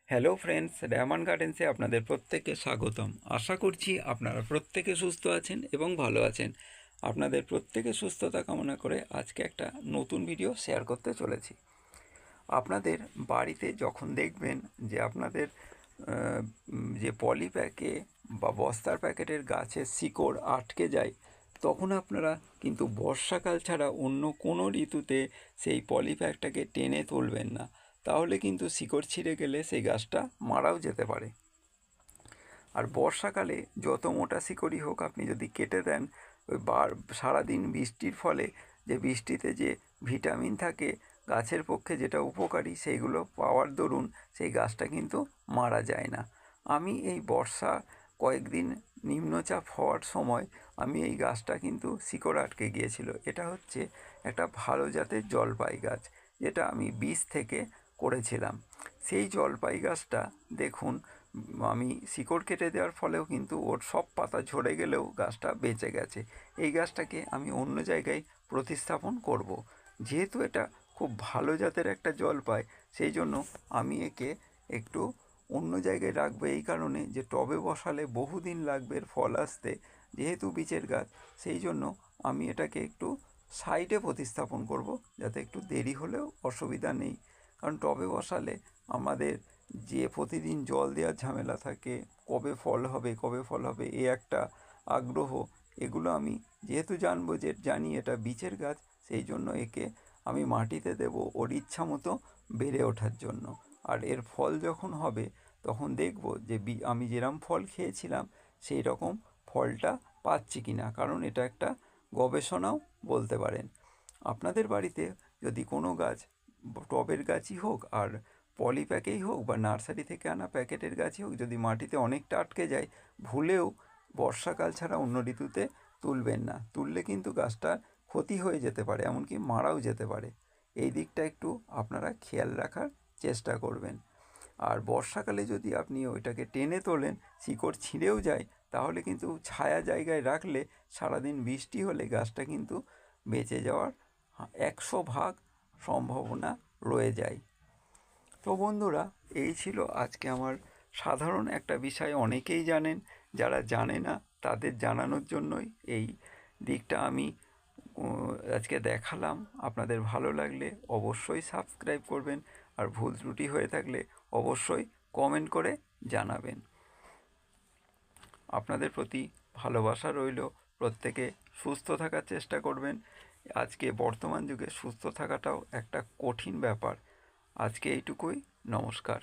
Hello friends, diamond গার্ডেন্সে আপনাদের প্রত্যেককে স্বাগতম। আশা করছি আপনারা প্রত্যেকে সুস্থ আছেন এবং ভালো আছেন। আপনাদের প্রত্যেকে সুস্থতা কামনা করে আজকে একটা নতুন ভিডিও শেয়ার করতে চলেছি। আপনাদের বাড়িতে যখন দেখবেন যে আপনাদের যে পলি প্যাকে বা বস্তার প্যাকেটের গাছের শিকড় আটকে যায়, তখন আপনারা কিন্তু বর্ষাকাল ছাড়া অন্য কোনো ঋতুতে সেই পলি প্যাকটাকে টেনে তুলবেন না। তাহলে কিন্তু শিকড় ছিঁড়ে গেলে সেই গাছটা মারাও যেতে পারে। আর বর্ষাকালে যত মোটা শিকড়ই হোক, আপনি যদি কেটে দেন, ওই সারাদিন বৃষ্টির ফলে যে বৃষ্টিতে যে ভিটামিন থাকে গাছের পক্ষে, যেটা উপকারী, সেইগুলো পাওয়ার দরুন সেই গাছটা কিন্তু মারা যায় না। আমি এই বর্ষা কয়েকদিন নিম্নচাপ হওয়ার সময় আমি এই গাছটা কিন্তু শিকড় আটকে গিয়েছিল। এটা হচ্ছে একটা ভালো জাতের জলপাই গাছ, যেটা আমি বীজ থেকে করেছিলাম। সেই জলপাই গাছটা দেখুন, আমি শিকড় কেটে দেওয়ার ফলেও কিন্তু ওর সব পাতা ঝরে গেলেও গাছটা বেঁচে গেছে। এই গাছটাকে আমি অন্য জায়গায় প্রতিস্থাপন করব। যেহেতু এটা খুব ভালো জাতের একটা জলপাই, সেই জন্য আমি একে একটু অন্য জায়গায় রাখবো। এই কারণে যে টবে বসালে বহুদিন লাগবে এর ফল আসতে, যেহেতু বীজের গাছ, সেই জন্য আমি এটাকে একটু সাইডে প্রতিস্থাপন করব, যাতে একটু দেরি হলেও অসুবিধা নেই। কারণ টবে বসালে আমাদের যে প্রতিদিন জল দেওয়ার ঝামেলা থাকে, কবে ফল হবে কবে ফল হবে এ একটা আগ্রহ, এগুলো আমি যেহেতু জানি এটা বীজের গাছ, সেই জন্য একে আমি মাটিতে দেব ওর ইচ্ছা মতো বেড়ে ওঠার জন্য। আর এর ফল যখন হবে তখন দেখব যে আমি যেরকম ফল খেয়েছিলাম সেই রকম ফলটা পাচ্ছি কি না, কারণ এটা একটা গবেষণাও বলতে পারেন। আপনাদের বাড়িতে যদি কোনো গাছ, টবের গাছই হোক আর পলি প্যাকেই হোক বা নার্সারি থেকে আনা প্যাকেটের গাছই হোক, যদি মাটিতে অনেকটা আটকে যায়, ভুলেও বর্ষাকাল ছাড়া অন্য ঋতুতে তুলবেন না। তুললে কিন্তু গাছটার ক্ষতি হয়ে যেতে পারে, এমনকি মারাও যেতে পারে। এই দিকটা একটু আপনারা খেয়াল রাখার চেষ্টা করবেন। আর বর্ষাকালে যদি আপনি ওইটাকে টেনে তোলেন, শিকড় ছিঁড়েও যায়, তাহলে কিন্তু ছায়া জায়গায় রাখলে সারাদিন বৃষ্টি হলে গাছটা কিন্তু বেঁচে যাওয়ার 100% সম্ভাবনা রয়ে যায়। তো বন্ধুরা, এই ছিল আজকে আমার সাধারণ একটা বিষয়। অনেকেই জানেন, যারা জানে না তাদের জানানোর জন্যই এই দিকটা আমি আজকে দেখালাম। আপনাদের ভালো লাগলে অবশ্যই সাবস্ক্রাইব করবেন, আর ভুল ত্রুটি হয়ে থাকলে অবশ্যই কমেন্ট করে জানাবেন। আপনাদের প্রতি ভালোবাসা রইল। প্রত্যেকে সুস্থ থাকার চেষ্টা করবেন। আজকে বর্তমান যুগে সুস্থ থাকাটাও একটা কঠিন ব্যাপার। আজকে এইটুকুই। নমস্কার।